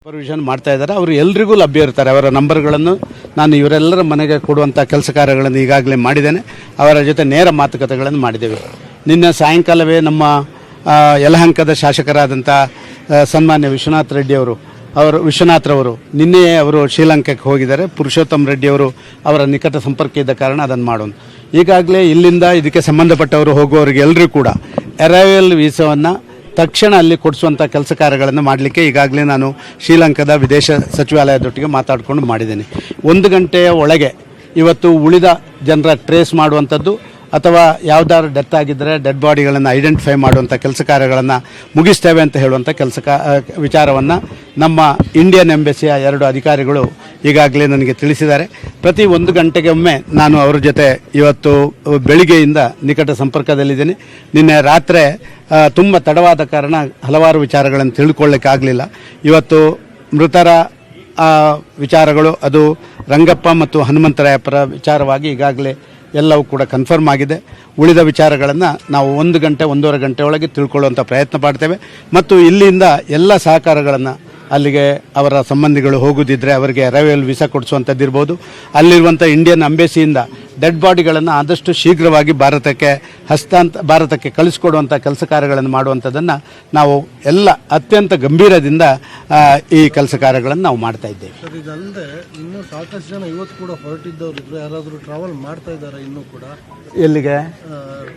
Supervision ಮಾಡ್ತಾ ಇದ್ದಾರೆ. ಅವರು ಎಲ್ರಿಗೂ ಲಭ್ಯ ಇರ್ತಾರೆ. ಅವರ ನಂಬರ್ಗಳನ್ನು ನಾನು ಇವರೆಲ್ಲರ ಮನೆಗೆ ಕೊಡುವಂಥ ಕೆಲಸ ಕಾರ್ಯಗಳನ್ನು ಈಗಾಗಲೇ ಮಾಡಿದ್ದೇನೆ. ಅವರ ಜೊತೆ ನೇರ ಮಾತುಕತೆಗಳನ್ನು ಮಾಡಿದ್ದೇವೆ. ನಿನ್ನೆ ಸಾಯಂಕಾಲವೇ ನಮ್ಮ ಯಲಹಂಕದ ಶಾಸಕರಾದಂಥ ಸನ್ಮಾನ್ಯ ವಿಶ್ವನಾಥ್ರವರು ನಿನ್ನೆಯೇ ಅವರು ಶ್ರೀಲಂಕಾಕ್ಕೆ ಹೋಗಿದ್ದಾರೆ. ಪುರುಷೋತ್ತಮ್ ರೆಡ್ಡಿಯವರು ಅವರ ನಿಕಟ ಸಂಪರ್ಕ ಇದ್ದ ಕಾರಣ ಅದನ್ನು ಮಾಡೋಣ. ಈಗಾಗಲೇ ಇಲ್ಲಿಂದ ಇದಕ್ಕೆ ಸಂಬಂಧಪಟ್ಟವರು ಹೋಗುವವರಿಗೆ ಎಲ್ಲರೂ ಕೂಡ ಅರೈವಲ್ ವೀಸಾವನ್ನು ತಕ್ಷಣ ಅಲ್ಲಿ ಕೊಡಿಸುವಂಥ ಕೆಲಸ ಕಾರ್ಯಗಳನ್ನು ಮಾಡಲಿಕ್ಕೆ ಈಗಾಗಲೇ ನಾನು ಶ್ರೀಲಂಕಾದ ವಿದೇಶ ಸಚಿವಾಲಯದೊಟ್ಟಿಗೆ ಮಾತಾಡಿಕೊಂಡು ಮಾಡಿದ್ದೇನೆ. 1 ಗಂಟೆಯ ಒಳಗೆ ಇವತ್ತು ಉಳಿದ ಜನರ ಟ್ರೇಸ್ ಮಾಡುವಂಥದ್ದು ಅಥವಾ ಯಾವುದಾದ್ರು ಡೆತ್ ಆಗಿದ್ದರೆ ಡೆಡ್ ಬಾಡಿಗಳನ್ನು ಐಡೆಂಟಿಫೈ ಮಾಡುವಂಥ ಕೆಲಸ ಕಾರ್ಯಗಳನ್ನು ಮುಗಿಸ್ತೇವೆ ಅಂತ ಹೇಳುವಂಥ ವಿಚಾರವನ್ನು ನಮ್ಮ ಇಂಡಿಯನ್ ಎಂಬಸಿಯ 2 ಅಧಿಕಾರಿಗಳು ಈಗಾಗಲೇ ನನಗೆ ತಿಳಿಸಿದ್ದಾರೆ. ಪ್ರತಿ 1 ಗಂಟೆಗೆ ಒಮ್ಮೆ ನಾನು ಅವರ ಜೊತೆ ಇವತ್ತು ಬೆಳಿಗ್ಗೆಯಿಂದ ನಿಕಟ ಸಂಪರ್ಕದಲ್ಲಿದ್ದೇನೆ. ನಿನ್ನೆ ರಾತ್ರಿ ತುಂಬ ತಡವಾದ ಕಾರಣ ಹಲವಾರು ವಿಚಾರಗಳನ್ನು ತಿಳ್ಕೊಳ್ಳಿಕ್ಕಾಗಲಿಲ್ಲ. ಇವತ್ತು ಮೃತರ ವಿಚಾರಗಳು ಅದು ರಂಗಪ್ಪ ಮತ್ತು ಹನುಮಂತರಾಯಪ್ಪರ ವಿಚಾರವಾಗಿ ಈಗಾಗಲೇ ಎಲ್ಲವೂ ಕೂಡ ಕನ್ಫರ್ಮ್ ಆಗಿದೆ. ಉಳಿದ ವಿಚಾರಗಳನ್ನು ನಾವು 1 ಗಂಟೆ 1.5 ಗಂಟೆ ಒಳಗೆ ತಿಳ್ಕೊಳ್ಳುವಂಥ ಪ್ರಯತ್ನ ಮಾಡ್ತೇವೆ. ಮತ್ತು ಇಲ್ಲಿಂದ ಎಲ್ಲ ಸಹಕಾರಗಳನ್ನು ಅಲ್ಲಿಗೆ ಅವರ ಸಂಬಂಧಿಗಳು ಹೋಗುದಿದ್ದರೆ ಅವರಿಗೆ ಅರೈವಲ್ ವೀಸಾ ಕೊಡಿಸುವಂಥದ್ದಿರ್ಬೋದು, ಅಲ್ಲಿರುವಂಥ ಇಂಡಿಯನ್ ಎಂಬಸಿಯಿಂದ ಡೆಡ್ ಬಾಡಿಗಳನ್ನು ಆದಷ್ಟು ಶೀಘ್ರವಾಗಿ ಭಾರತಕ್ಕೆ ಕಳಿಸ್ಕೊಡುವಂಥ ಕೆಲಸ ಕಾರ್ಯಗಳನ್ನು ಮಾಡುವಂಥದ್ದನ್ನು ನಾವು ಎಲ್ಲ ಅತ್ಯಂತ ಗಂಭೀರದಿಂದ ಈ ಕೆಲಸ ಕಾರ್ಯಗಳನ್ನು ನಾವು ಮಾಡ್ತಾ ಇದ್ದೇವೆ. ಸರ್, ಇದಲ್ಲದೆ ಇನ್ನೂ ಸಾಕಷ್ಟು ಜನ ಇವತ್ತು ಕೂಡ ಹೊರಟಿದ್ದವರು ಇದ್ರು. ಯಾರಾದರೂ ಟ್ರಾವೆಲ್ ಮಾಡ್ತಾ ಇದ್ದಾರೆ ಇನ್ನೂ ಕೂಡ? ಎಲ್ಲಿಗೆ?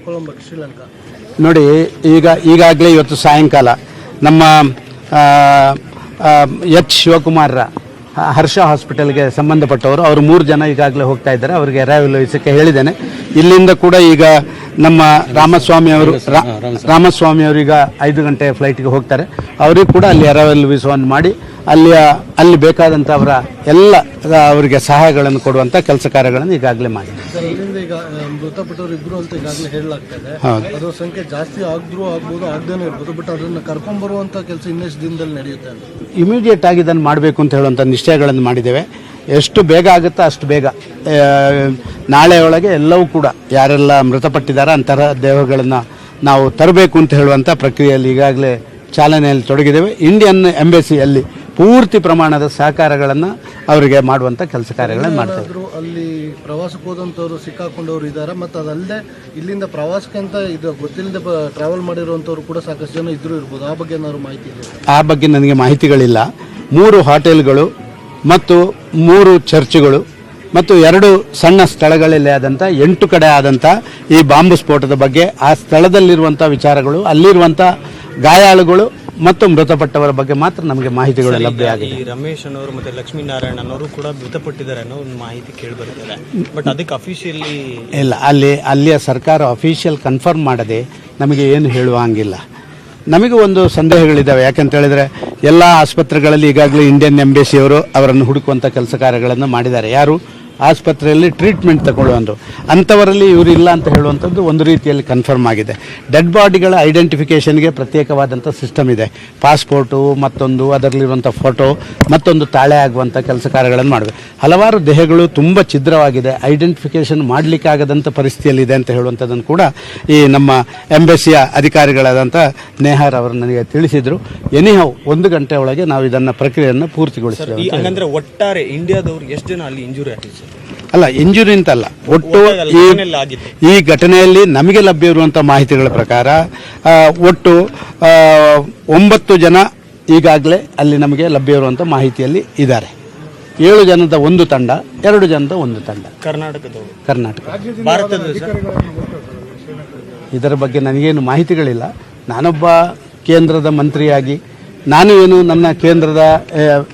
ಕೊಲಂಬೋಕ್ಕೆ, ಶ್ರೀಲಂಕಾ. ನೋಡಿ, ಈಗಾಗಲೇ ಇವತ್ತು ಸಾಯಂಕಾಲ ನಮ್ಮ ಎಚ್ ಶಿವಕುಮಾರ್ರ ಹರ್ಷ ಹಾಸ್ಪಿಟಲ್ಗೆ ಸಂಬಂಧಪಟ್ಟವರು ಅವರು 3 ಜನ ಈಗಾಗಲೇ ಹೋಗ್ತಾ ಇದ್ದಾರೆ. ಅವರಿಗೆ ಅರೈವಲ್ ವೀಸಕ್ಕೆ ಹೇಳಿದ್ದೇನೆ. ಇಲ್ಲಿಂದ ಕೂಡ ಈಗ ನಮ್ಮ ರಾಮಸ್ವಾಮಿ ಅವರು ಈಗ 5 ಗಂಟೆ ಫ್ಲೈಟ್ಗೆ ಹೋಗ್ತಾರೆ. ಅವರಿಗೂ ಕೂಡ ಅಲ್ಲಿ ಅರೈವಲ್ ವೀಸವನ್ನು ಮಾಡಿ ಅಲ್ಲಿ ಬೇಕಾದಂಥ ಅವರ ಎಲ್ಲ ಅವರಿಗೆ ಸಹಾಯಗಳನ್ನು ಕೊಡುವಂಥ ಕೆಲಸ ಕಾರ್ಯಗಳನ್ನು ಈಗಾಗಲೇ ಮಾಡಿ. ಈಗ ಮೃತಪಟ್ಟವರು ಇಬ್ಬರು ಅಂತ ಈಗಾಗಲೇ ಹೇಳಲಾಗ್ತಾ ಇದೆ. ಅದರ ಸಂಖ್ಯೆ ಜಾಸ್ತಿ ಆಗ್ಬೋದು, ಆಗದೇನೂ ಇರ್ಬೋದು. ಬಟ್ ಅದನ್ನು ಕರ್ಕೊಂಡ್ಬರುವಂಥ ಕೆಲಸ ಇನ್ನೆಷ್ಟು ದಿನದಲ್ಲಿ ನಡೆಯುತ್ತೆ ಅಂತ ಇಮಿಡಿಯೇಟ್ ಆಗಿ ಇದನ್ನು ಮಾಡಬೇಕು ಅಂತ ಹೇಳುವಂಥ ನಿಶ್ಚಯಗಳನ್ನು ಮಾಡಿದ್ದೇವೆ. ಎಷ್ಟು ಬೇಗ ಆಗುತ್ತೋ ಅಷ್ಟು ಬೇಗ ನಾಳೆ ಒಳಗೆ ಎಲ್ಲವೂ ಕೂಡ ಯಾರೆಲ್ಲ ಮೃತಪಟ್ಟಿದ್ದಾರೆ ಅಂತಹ ದೇಹಗಳನ್ನು ನಾವು ತರಬೇಕು ಅಂತ ಹೇಳುವಂಥ ಪ್ರಕ್ರಿಯೆಯಲ್ಲಿ ಈಗಾಗಲೇ ಚಾಲನೆಯಲ್ಲಿ ತೊಡಗಿದ್ದೇವೆ. ಇಂಡಿಯನ್ ಎಂಬಸಿಯಲ್ಲಿ ಪೂರ್ತಿ ಪ್ರಮಾಣದ ಸಹಕಾರಗಳನ್ನು ಅವರಿಗೆ ಮಾಡುವಂಥ ಕೆಲಸ ಕಾರ್ಯಗಳನ್ನು ಮಾಡ್ತಾರೆ. ಅಲ್ಲಿ ಪ್ರವಾಸಕ್ಕೆ ಹೋದಂಥವ್ರು ಸಿಕ್ಕಾಕೊಂಡವ್ರು ಇದ್ದಾರೆ. ಮತ್ತು ಅದಲ್ಲದೆ ಇಲ್ಲಿಂದ ಪ್ರವಾಸಕ್ಕೆ ಅಂತ ಇದು ಗೊತ್ತಿಲ್ಲದೆ ಟ್ರಾವೆಲ್ ಮಾಡಿರುವಂಥವ್ರು ಕೂಡ ಸಾಕಷ್ಟು ಜನ ಇರ್ಬೋದು. ಆ ಬಗ್ಗೆ ಏನಾದ್ರು ಮಾಹಿತಿ ಇದೆ? ಆ ಬಗ್ಗೆ ನನಗೆ ಮಾಹಿತಿಗಳಿಲ್ಲ. 3 ಹೋಟೆಲ್ಗಳು ಮತ್ತು 3 ಚರ್ಚ್ಗಳು ಮತ್ತು 2 ಸಣ್ಣ ಸ್ಥಳಗಳಲ್ಲಿ ಆದಂಥ 8 ಕಡೆ ಆದಂಥ ಈ ಬಾಂಬು ಸ್ಫೋಟದ ಬಗ್ಗೆ, ಆ ಸ್ಥಳದಲ್ಲಿರುವಂಥ ವಿಚಾರಗಳು, ಅಲ್ಲಿರುವಂಥ ಗಾಯಾಳುಗಳು ಮತ್ತು ಮೃತಪಟ್ಟವರ ಬಗ್ಗೆ ಮಾತ್ರ ನಮಗೆ ಮಾಹಿತಿಗಳು ಲಭ್ಯ ಆಗಿದೆ. ರಮೇಶ್ ಅನ್ನೋರು ಮತ್ತು ಲಕ್ಷ್ಮೀನಾರಾಯಣ ಅನ್ನೋರು ಕೂಡ ಮೃತಪಟ್ಟಿದ್ದಾರೆ ಅನ್ನೋ ಒಂದು ಮಾಹಿತಿ ಕೇಳಿ ಬರ್ತದೆ. ಬಟ್ ಅದಕ್ಕೆ ಅಫಿಷಿಯಲಿ ಇಲ್ಲ, ಅಲ್ಲಿಯ ಸರ್ಕಾರ ಅಫಿಷಿಯಲ್ ಕನ್ಫರ್ಮ್ ಮಾಡದೆ ನಮಗೆ ಏನು ಹೇಳುವಂಗಿಲ್ಲ. ನಮಗೆ ಒಂದು ಸಂದೇಹಗಳಿದ್ದಾವೆ. ಯಾಕಂತ ಹೇಳಿದ್ರೆ ಎಲ್ಲ ಆಸ್ಪತ್ರೆಗಳಲ್ಲಿ ಈಗಾಗಲೇ ಇಂಡಿಯನ್ ಎಂಬಸಿಯವರು ಅವರನ್ನು ಹುಡುಕುವಂಥ ಕೆಲಸ ಕಾರ್ಯಗಳನ್ನು ಮಾಡಿದ್ದಾರೆ. ಯಾರು ಆಸ್ಪತ್ರೆಯಲ್ಲಿ ಟ್ರೀಟ್ಮೆಂಟ್ ತಗೊಳ್ಳುವಂಥದ್ದು ಅಂಥವರಲ್ಲಿ ಇವರಿಲ್ಲ ಅಂತ ಹೇಳುವಂಥದ್ದು ಒಂದು ರೀತಿಯಲ್ಲಿ ಕನ್ಫರ್ಮ್ ಆಗಿದೆ. ಡೆಡ್ ಬಾಡಿಗಳ ಐಡೆಂಟಿಫಿಕೇಷನ್ಗೆ ಪ್ರತ್ಯೇಕವಾದಂಥ ಸಿಸ್ಟಮ್ ಇದೆ. ಪಾಸ್ಪೋರ್ಟು ಮತ್ತೊಂದು ಅದರಲ್ಲಿರುವಂಥ ಫೋಟೋ ಮತ್ತೊಂದು ತಾಳೆ ಆಗುವಂಥ ಕೆಲಸ ಕಾರ್ಯಗಳನ್ನು ಮಾಡಬೇಕು. ಹಲವಾರು ದೇಹಗಳು ತುಂಬ ಛಿದ್ರವಾಗಿದೆ, ಐಡೆಂಟಿಫಿಕೇಷನ್ ಮಾಡಲಿಕ್ಕಾಗದಂಥ ಪರಿಸ್ಥಿತಿಯಲ್ಲಿದೆ ಅಂತ ಹೇಳುವಂಥದ್ದನ್ನು ಕೂಡ ಈ ನಮ್ಮ ಎಂಬಸಿಯ ಅಧಿಕಾರಿಗಳಾದಂಥ ನೇಹಾರ್ ಅವರು ನನಗೆ ತಿಳಿಸಿದರು. ಎನಿಹೌ 1 ಗಂಟೆ ಒಳಗೆ ನಾವು ಇದನ್ನು ಪ್ರಕ್ರಿಯೆಯನ್ನು ಪೂರ್ತಿಗೊಳಿಸ್ತೇವೆ. ಹಂಗಂದ್ರೆ ಒಟ್ಟಾರೆ ಇಂಡಿಯಾದವ್ರು ಎಷ್ಟು ಜನ ಅಲ್ಲಿ ಇಂಜುರಿ ಆಗಿದೆ? ಅಲ್ಲ, ಇಂಜುರಿ ಅಂತಲ್ಲ, ಒಟ್ಟು ಈ ಘಟನೆಯಲ್ಲಿ ನಮಗೆ ಲಭ್ಯ ಇರುವಂಥ ಮಾಹಿತಿಗಳ ಪ್ರಕಾರ ಒಟ್ಟು 9 ಜನ ಈಗಾಗಲೇ ಅಲ್ಲಿ ನಮಗೆ ಲಭ್ಯ ಇರುವಂಥ ಮಾಹಿತಿಯಲ್ಲಿ ಇದ್ದಾರೆ. 7 ಜನದ ಒಂದು ತಂಡ, 2 ಜನದ ಒಂದು ತಂಡ ಕರ್ನಾಟಕ. ಇದರ ಬಗ್ಗೆ ನನಗೇನು ಮಾಹಿತಿಗಳಿಲ್ಲ. ನಾನೊಬ್ಬ ಕೇಂದ್ರದ ಮಂತ್ರಿಯಾಗಿ ನನ್ನ ಕೇಂದ್ರದ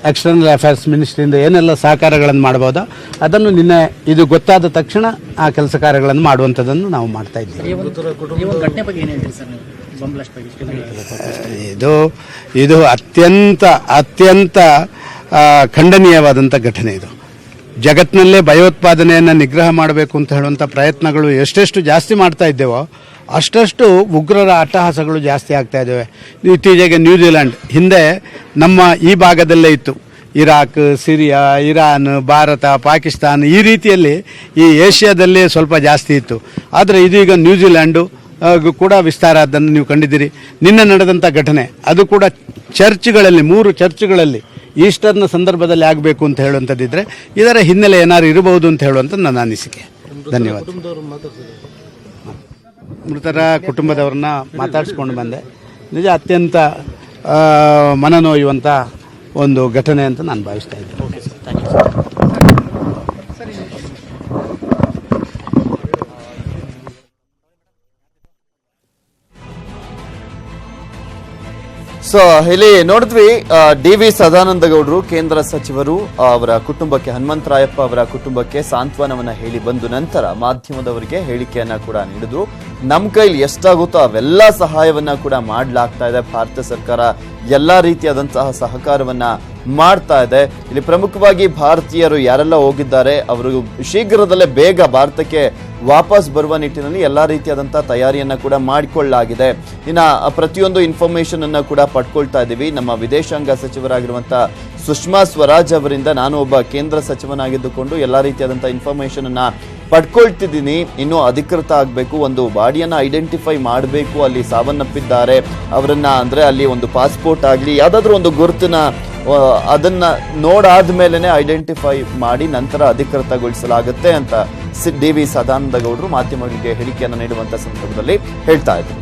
ಎಕ್ಸ್ಟರ್ನಲ್ ಅಫೇರ್ಸ್ ಮಿನಿಸ್ಟ್ರಿಯಿಂದ ಏನೆಲ್ಲ ಸಹಕಾರಗಳನ್ನು ಮಾಡ್ಬೋದೋ ಅದನ್ನು ನಿನ್ನೆ ಇದು ಗೊತ್ತಾದ ತಕ್ಷಣ ಆ ಕೆಲಸ ಕಾರ್ಯಗಳನ್ನು ಮಾಡುವಂಥದ್ದನ್ನು ನಾವು ಮಾಡ್ತಾ ಇದ್ದೀವಿ. ಇದು ಅತ್ಯಂತ ಖಂಡನೀಯವಾದಂಥ ಘಟನೆ. ಇದು ಜಗತ್ತಿನಲ್ಲೇ ಭಯೋತ್ಪಾದನೆಯನ್ನು ನಿಗ್ರಹ ಮಾಡಬೇಕು ಅಂತ ಹೇಳುವಂಥ ಪ್ರಯತ್ನಗಳು ಎಷ್ಟೆಷ್ಟು ಜಾಸ್ತಿ ಮಾಡ್ತಾ ಇದ್ದೇವೋ ಅಷ್ಟಷ್ಟು ಉಗ್ರರ ಅಟ್ಟಹಾಸಗಳು ಜಾಸ್ತಿ ಆಗ್ತಾ ಇದ್ದಾವೆ. ಇತ್ತೀಚೆಗೆ ನ್ಯೂಜಿಲೆಂಡ್, ಹಿಂದೆ ನಮ್ಮ ಈ ಭಾಗದಲ್ಲೇ ಇತ್ತು, Iraq, Syria, Iran, Bharat, Pakistan, ಈ ರೀತಿಯಲ್ಲಿ ಈ ಏಷ್ಯಾದಲ್ಲೇ ಸ್ವಲ್ಪ ಜಾಸ್ತಿ ಇತ್ತು. ಆದರೆ ಇದೀಗ ನ್ಯೂಜಿಲೆಂಡು ಕೂಡ ವಿಸ್ತಾರ ಅದನ್ನು ನೀವು ಕಂಡಿದ್ದೀರಿ. ನಿನ್ನೆ ನಡೆದಂಥ ಘಟನೆ ಅದು ಕೂಡ ಚರ್ಚ್ಗಳಲ್ಲಿ 3 ಚರ್ಚ್ಗಳಲ್ಲಿ ಈಸ್ಟರ್ನ ಸಂದರ್ಭದಲ್ಲಿ ಆಗಬೇಕು ಅಂತ ಹೇಳುವಂಥದ್ದಿದ್ರೆ ಇದರ ಹಿನ್ನೆಲೆ ಏನಾದ್ರು ಇರಬಹುದು ಅಂತ ಹೇಳುವಂಥ ನನ್ನ ಅನಿಸಿಕೆ. ಧನ್ಯವಾದ. ಕುಟುಂಬದವರು ಮಾತಾಡ್ತಾರೆ. ಮೃತರ ಕುಟುಂಬದವ್ರನ್ನ ಮಾತಾಡಿಸ್ಕೊಂಡು ಬಂದೆ. ನಿಜ ಅತ್ಯಂತ ಮನನೊಯ್ಯುವಂಥ ಒಂದು ಘಟನೆ ಅಂತ ನಾನು ಭಾವಿಸ್ತಾ ಇದ್ದೇನೆ. Okay sir, thank you sir. So ಇಲ್ಲಿ ನೋಡಿದ್ವಿ ಡಿ.ವಿ. ಸದಾನಂದ ಗೌಡರು ಕೇಂದ್ರ ಸಚಿವರು ಅವರ ಕುಟುಂಬಕ್ಕೆ, ಹನುಮಂತರಾಯಪ್ಪ ಅವರ ಕುಟುಂಬಕ್ಕೆ ಸಾಂತ್ವನವನ್ನ ಹೇಳಿ ಬಂದು ನಂತರ ಮಾಧ್ಯಮದವರಿಗೆ ಹೇಳಿಕೆಯನ್ನ ಕೂಡ ನೀಡಿದ್ರು. ನಮ್ಮ ಕೈಲಿ ಎಷ್ಟಾಗುತ್ತೋ ಅವೆಲ್ಲ ಸಹಾಯವನ್ನ ಕೂಡ ಮಾಡಲಾಗ್ತಾ ಇದೆ. ಭಾರತ ಸರ್ಕಾರ ಎಲ್ಲಾ ರೀತಿಯಾದಂತಹ ಸಹಕಾರವನ್ನ ಮಾಡ್ತಾ ಇದೆ. ಇಲ್ಲಿ ಪ್ರಮುಖವಾಗಿ ಭಾರತೀಯರು ಯಾರೆಲ್ಲ ಹೋಗಿದ್ದಾರೆ ಅವರು ಶೀಘ್ರದಲ್ಲೇ ಬೇಗ ಭಾರತಕ್ಕೆ ವಾಪಸ್ ಬರುವ ನಿಟ್ಟಿನಲ್ಲಿ ಎಲ್ಲಾ ರೀತಿಯಾದಂತಹ ತಯಾರಿಯನ್ನ ಕೂಡ ಮಾಡಿಕೊಳ್ಳಲಾಗಿದೆ. ಇನ್ನ ಪ್ರತಿಯೊಂದು ಇನ್ಫಾರ್ಮೇಶನ್ ಅನ್ನ ಕೂಡ ಪಡ್ಕೊಳ್ತಾ ಇದ್ದೀವಿ. ನಮ್ಮ ವಿದೇಶಾಂಗ ಸಚಿವರಾಗಿರುವಂತಹ ಸುಷ್ಮಾ ಸ್ವರಾಜ್ ಅವರಿಂದ ನಾನು ಒಬ್ಬ ಕೇಂದ್ರ ಸಚಿವನಾಗಿದ್ದುಕೊಂಡು ಎಲ್ಲಾ ರೀತಿಯಾದಂತಹ ಇನ್ಫಾರ್ಮೇಶನ್ ಅನ್ನ ಪಡ್ಕೊಳ್ತಿದ್ದೀನಿ. ಇನ್ನೂ ಅಧಿಕೃತ ಆಗಬೇಕು, ಒಂದು ಬಾಡಿಯನ್ನ ಐಡೆಂಟಿಫೈ ಮಾಡಬೇಕು, ಅಲ್ಲಿ ಸಾವನ್ನಪ್ಪಿದ್ದಾರೆ ಅವರನ್ನ, ಅಂದ್ರೆ ಅಲ್ಲಿ ಒಂದು ಪಾಸ್ಪೋರ್ಟ್ ಆಗಲಿ ಯಾವುದಾದ್ರೂ ಒಂದು ಗುರುತನ್ನ ಅದನ್ನ ನೋಡಾದ್ಮೇಲೆ ಐಡೆಂಟಿಫೈ ಮಾಡಿ ನಂತರ ಅಧಿಕೃತಗೊಳಿಸಲಾಗುತ್ತೆ ಅಂತ ಡಿ.ವಿ. ಸದಾನಂದ ಗೌಡರು ಮಾಧ್ಯಮಗಳಿಗೆ ಹೇಳಿಕೆಯನ್ನು ನೀಡುವಂತ ಸಂದರ್ಭದಲ್ಲಿ ಹೇಳ್ತಾ ಇದ್ರು.